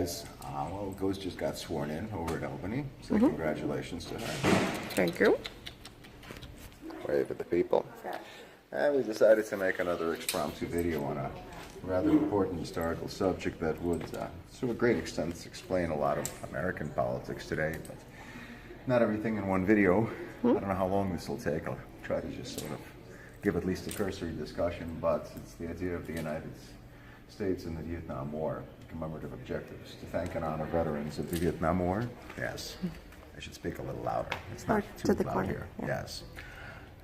guys. Well, Ghost just got sworn in over at Albany, so congratulations to her. Thank you. Wave at the people. And we decided to make another impromptu video on a rather important historical subject that would, to a great extent, explain a lot of American politics today, but not everything in one video. I don't know how long this will take. I'll try to just sort of give at least a cursory discussion, but it's the idea of the United States and the Vietnam War, commemorative objectives, to thank and honor veterans of the Vietnam War. Yes, I should speak a little louder. It's not too loud here. Yes.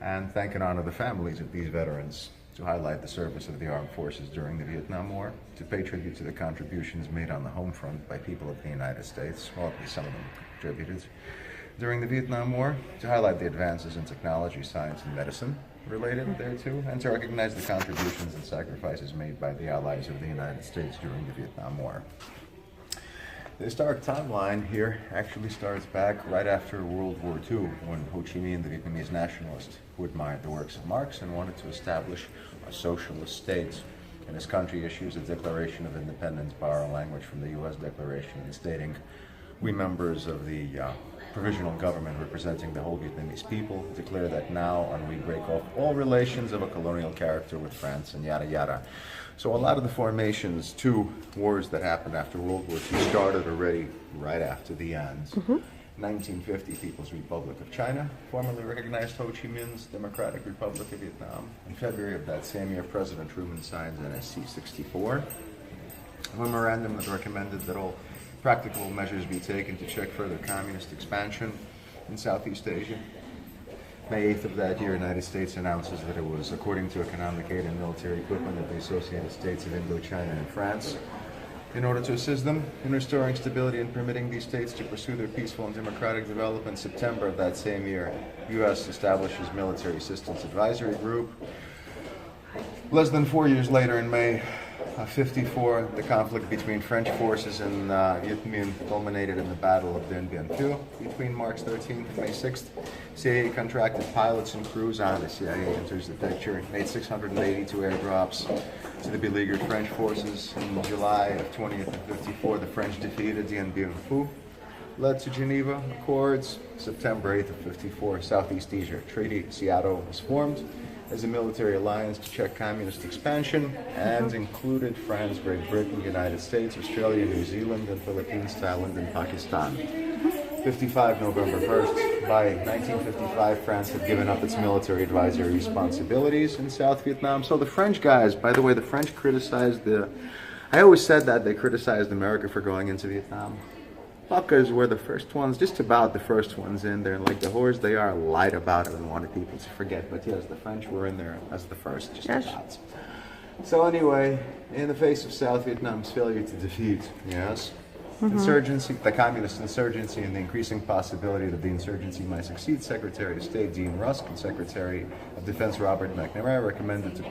And thank and honor the families of these veterans, to highlight the service of the armed forces during the Vietnam War, to pay tribute to the contributions made on the home front by people of the United States, well, at least some of them contributed, during the Vietnam War, to highlight the advances in technology, science, and medicine related thereto, and to recognize the contributions and sacrifices made by the allies of the United States during the Vietnam War. The historic timeline here actually starts back right after World War II, when Ho Chi Minh, the Vietnamese nationalist, who admired the works of Marx and wanted to establish a socialist state. And his country issues a Declaration of Independence, borrowing language from the U.S. Declaration, and stating, "We members of the provisional government representing the whole Vietnamese people declare that now and we break off all relations of a colonial character with France," and yada yada. So a lot of the formations, two wars that happened after World War II, started already right after the end. 1950, People's Republic of China formally recognized Ho Chi Minh's Democratic Republic of Vietnam. In February of that same year, President Truman signed NSC 64, a memorandum that recommended that all practical measures be taken to check further communist expansion in Southeast Asia. May 8th of that year, United States announces that it was, according to economic aid and military equipment of the Associated States of Indochina and France, in order to assist them in restoring stability and permitting these states to pursue their peaceful and democratic development. September of that same year, U.S. establishes Military Assistance Advisory Group. Less than 4 years later, in May of 54, the conflict between French forces and Viet Minh culminated in the Battle of Dien Bien Phu. Between March 13th and May 6th, CIA contracted pilots and crews on. The CIA enters the picture, made 682 airdrops to the beleaguered French forces. In July of 20th and 54, the French defeated Dien Bien Phu, led to Geneva Accords. September 8th of 54, Southeast Asia Treaty, Seattle, was formed as a military alliance to check communist expansion, and included France, Great Britain, United States, Australia, New Zealand, and Philippines, Thailand, and Pakistan. 55, November 1st. By 1955, France had given up its military advisory responsibilities in South Vietnam. So the French guys, by the way, the French criticized I always said that they criticized America for going into Vietnam. Fuckers were the first ones, just about the first ones in there, and like the whores they are, lied about it and wanted people to forget. But yes, the French were in there as the first, just about. So anyway, in the face of South Vietnam's failure to defeat, insurgency, the communist insurgency, and the increasing possibility that the insurgency might succeed, Secretary of State Dean Rusk and Secretary of Defense Robert McNamara recommended to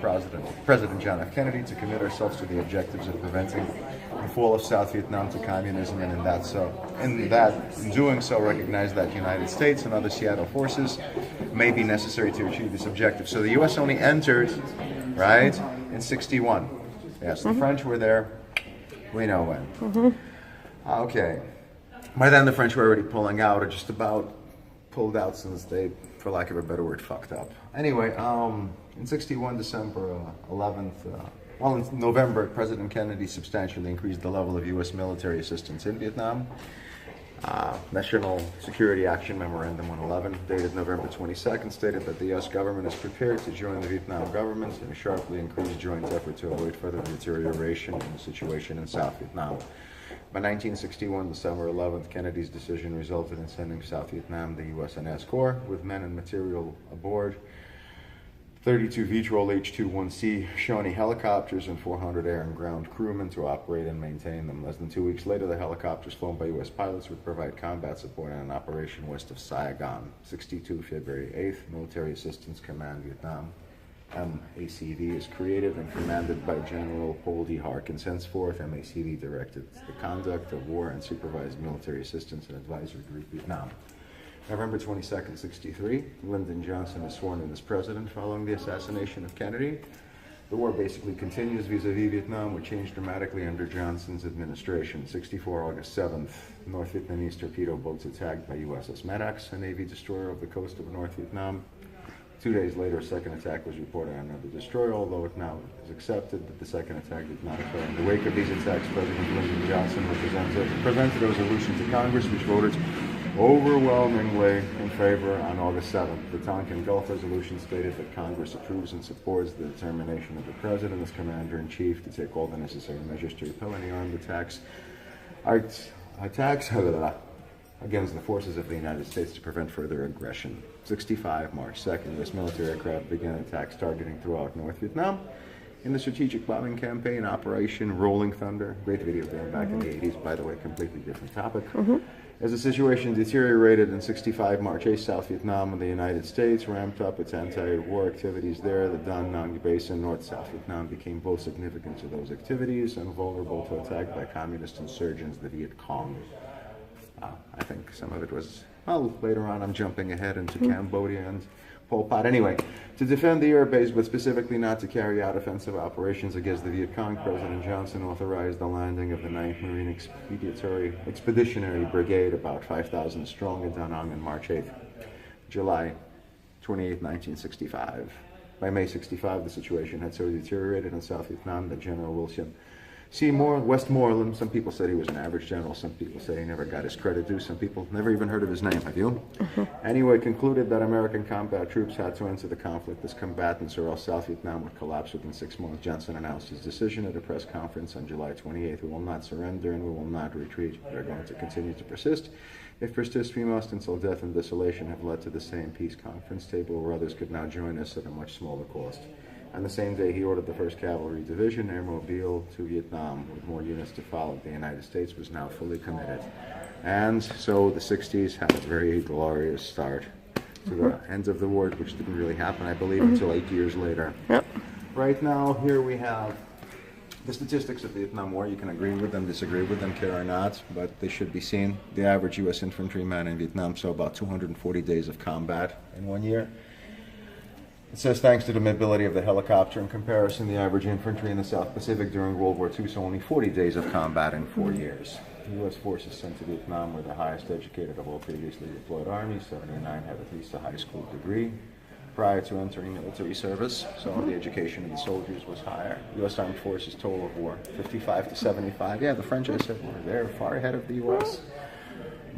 President John F. Kennedy to commit ourselves to the objectives of preventing the fall of South Vietnam to communism, and in doing so, recognize that the United States and other Seattle forces may be necessary to achieve this objective. So the U.S. only entered, right, in 61. Yes, the French were there. We know when. Okay. By then, the French were already pulling out, or just about pulled out, since they, for lack of a better word, fucked up. Anyway, in 61, December 11th, in November, President Kennedy substantially increased the level of U.S. military assistance in Vietnam. National Security Action Memorandum 111, dated November 22nd, stated that the U.S. government is prepared to join the Vietnam government in a sharply increased joint effort to avoid further deterioration in the situation in South Vietnam. By 1961, December 11th, Kennedy's decision resulted in sending South Vietnam the USNS Corps with men and material aboard 32 Vitrol H-21C Shawnee helicopters and 400 air and ground crewmen to operate and maintain them. Less than 2 weeks later, the helicopters flown by U.S. pilots would provide combat support in an operation west of Saigon. 62, February 8th, Military Assistance Command Vietnam, MACV, is created and commanded by General Paul D. Harkins. Henceforth, MACV directed the conduct of war and supervised military assistance and advisory group Vietnam. November 22nd, 63, Lyndon Johnson is sworn in as president following the assassination of Kennedy. The war basically continues vis-a-vis Vietnam, which changed dramatically under Johnson's administration. 64 August 7th, North Vietnamese torpedo boats attacked by USS Maddox, a Navy destroyer off the coast of North Vietnam. 2 days later, a second attack was reported on another destroyer, although it now is accepted that the second attack did not occur. In the wake of these attacks, President Lyndon Johnson presented a resolution to Congress, which voted overwhelmingly in favor on August 7th. The Tonkin Gulf resolution stated that Congress approves and supports the determination of the President as Commander-in-Chief to take all the necessary measures to repel any armed attacks against the forces of the United States to prevent further aggression. 65, March 2nd, U.S. military aircraft began attacks targeting throughout North Vietnam. In the strategic bombing campaign, Operation Rolling Thunder, great video game back in the 80s, by the way, completely different topic. As the situation deteriorated in 65, March 8th, South Vietnam and the United States ramped up its anti-war activities there. The Dan Nang Basin, North-South Vietnam, became both significant to those activities and vulnerable to attack by communist insurgents, the Viet Cong. I think some of it was, well, later on I'm jumping ahead into Cambodia and Pol Pot. Anyway, to defend the air base, but specifically not to carry out offensive operations against the Viet Cong, President Johnson authorized the landing of the 9th Marine Expeditionary Brigade, about 5,000 strong, at Da Nang on March 8th. July 28, 1965. By May 65, the situation had so deteriorated in South Vietnam that General William Westmoreland, some people said he was an average general, some people said he never got his credit due, some people never even heard of his name. Have you? Anyway, concluded that American combat troops had to enter the conflict as combatants or else South Vietnam would collapse within 6 months. Johnson announced his decision at a press conference on July 28th. We will not surrender and we will not retreat. We are going to continue to persist. If persist we must, until death and desolation have led to the same peace conference table where others could now join us at a much smaller cost. On the same day, he ordered the 1st Cavalry Division, Airmobile, to Vietnam, with more units to follow. The United States was now fully committed. And so the 60s had a very glorious start to the end of the war, which didn't really happen, I believe, until 8 years later. Yep. Right now, here we have the statistics of the Vietnam War. You can agree with them, disagree with them, care or not, but they should be seen. The average U.S. infantryman in Vietnam saw about 240 days of combat in 1 year. It says, thanks to the mobility of the helicopter, in comparison, the average infantry in the South Pacific during World War II saw only 40 days of combat in 4 years. The U.S. forces sent to Vietnam were the highest educated of all previously deployed armies. 79 had at least a high school degree prior to entering military service, so the education of the soldiers was higher. U.S. Armed Forces total of war, 55 to 75. Yeah, the French, I said, were there, far ahead of the U.S.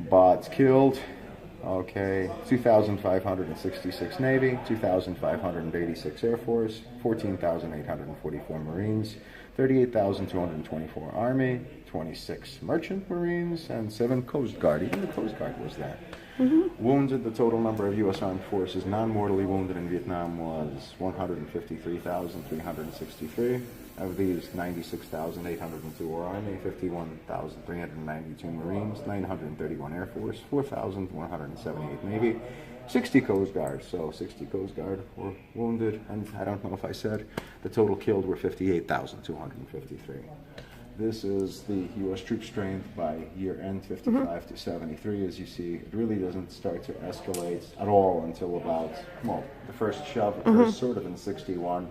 But killed, okay, 2,566 Navy, 2,586 Air Force, 14,844 Marines, 38,224 Army, 26 Merchant Marines, and 7 Coast Guard. Even the Coast Guard was there. Wounded, the total number of U.S. Armed Forces non-mortally wounded in Vietnam was 153,363. Of these, 96,802 were Army, 51,392 Marines, 931 Air Force, 4,178 Navy, 60 Coast Guard. So 60 Coast Guard were wounded, and I don't know if I said the total killed were 58,253. This is the U.S. troop strength by year end, 55 to 73. As you see, it really doesn't start to escalate at all until about, well, the first shove occurs sort of in 61.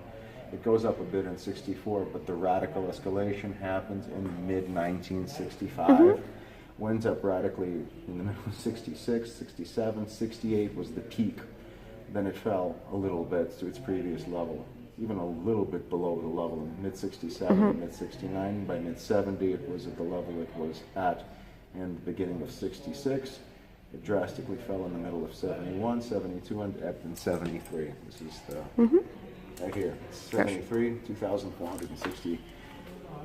It goes up a bit in 64, but the radical escalation happens in mid-1965. Went up radically in the middle of 66, 67, 68 was the peak. Then it fell a little bit to its previous level, even a little bit below the level in mid-67, mid-69. By mid-70, it was at the level it was at in the beginning of 66. It drastically fell in the middle of 71, 72, and ebbed in 73. This is the, right here, 73, 2,460.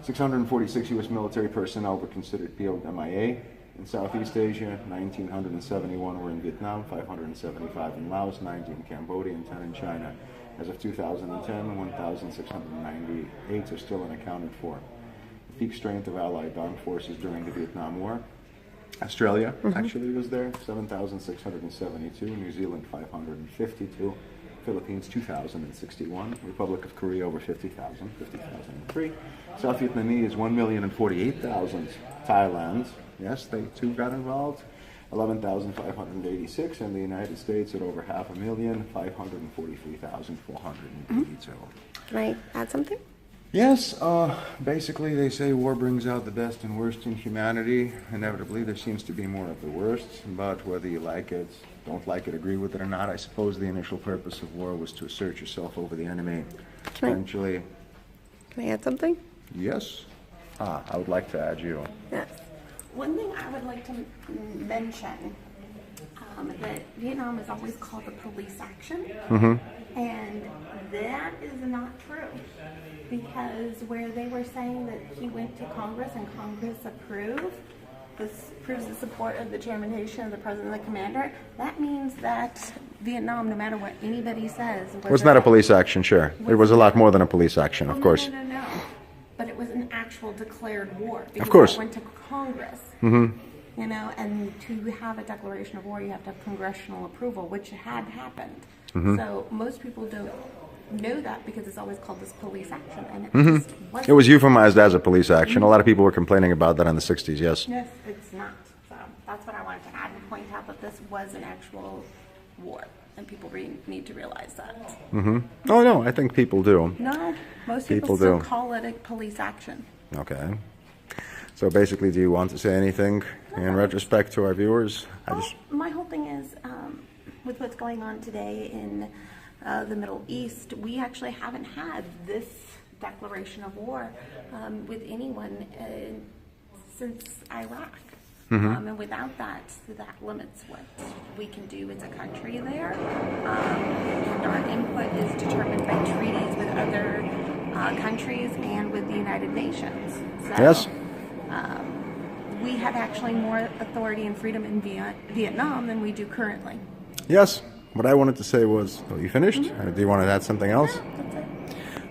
646 U.S. military personnel were considered PO'd MIA. In Southeast Asia, 1,971 were in Vietnam, 575 in Laos, 90 in Cambodia, and 10 in China. As of 2010, 1,698 are still unaccounted for. The peak strength of Allied armed forces during the Vietnam War. Australia actually was there, 7,672, New Zealand 552, Philippines 2,061, Republic of Korea over 50,000, 50,003, South Vietnamese 1,048,000, Thailand, yes, they too got involved, 11,586, and the United States at over 500,000, 543,482. Can I add something? Yes, basically they say war brings out the best and worst in humanity. Inevitably there seems to be more of the worst, but whether you like it, don't like it, agree with it or not, I suppose the initial purpose of war was to assert yourself over the enemy. Eventually... Can I add something? Yes. I would like to add you. Yes. One thing I would like to mention, that Vietnam is always called a police action, and that is not true, because where they were saying that he went to Congress and Congress approved, this proves the support of the determination of the president and the commander, that means that Vietnam, no matter what anybody says... It was not a police action, sure. It was a lot more than a police action, of course. No. But it was an actual declared war. Of course. It went to Congress. You know, and to have a declaration of war, you have to have congressional approval, which had happened. So most people don't know that because it's always called this police action, and it just wasn't. It was euphemized as a police action. A lot of people were complaining about that in the 60s, yes. Yes, it's not. So that's what I wanted to add and point out, that this was an actual war, and people need to realize that. Oh, no, I think people do. No, most people still call it a police action. Okay. So basically, do you want to say anything in retrospect to our viewers? My whole thing is, with what's going on today in the Middle East, we actually haven't had this declaration of war with anyone since Iraq. And without that, that limits what we can do as a country there. And our input is determined by treaties with other countries and with the United Nations. So, yes. We have actually more authority and freedom in Vietnam than we do currently. Yes. What I wanted to say was, oh, you finished? Do you want to add something else? No, that's it.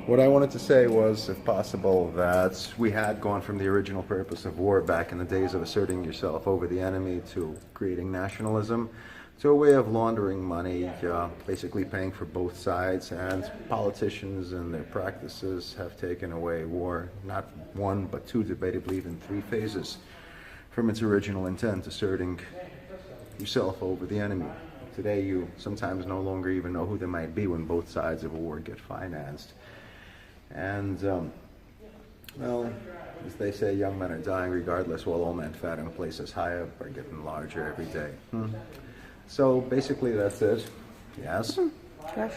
What I wanted to say was, if possible, that we had gone from the original purpose of war back in the days of asserting yourself over the enemy to creating nationalism, to a way of laundering money, basically paying for both sides, and politicians and their practices have taken away war, not one, but two, debatably even three phases, from its original intent, asserting yourself over the enemy. Today you sometimes no longer even know who they might be when both sides of a war get financed. And, well, as they say, young men are dying regardless, while old men fat and places high up are getting larger every day. So basically that's it. Yes. Gosh.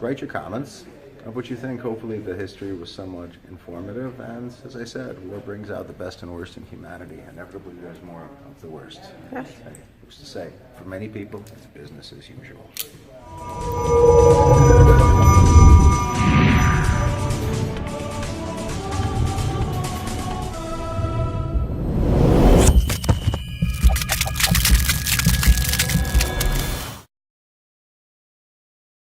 Write your comments of what you think. Hopefully the history was somewhat informative, and as I said, war brings out the best and worst in humanity. Inevitably there's more of the worst. Yes. Who's to say? For many people, it's business as usual.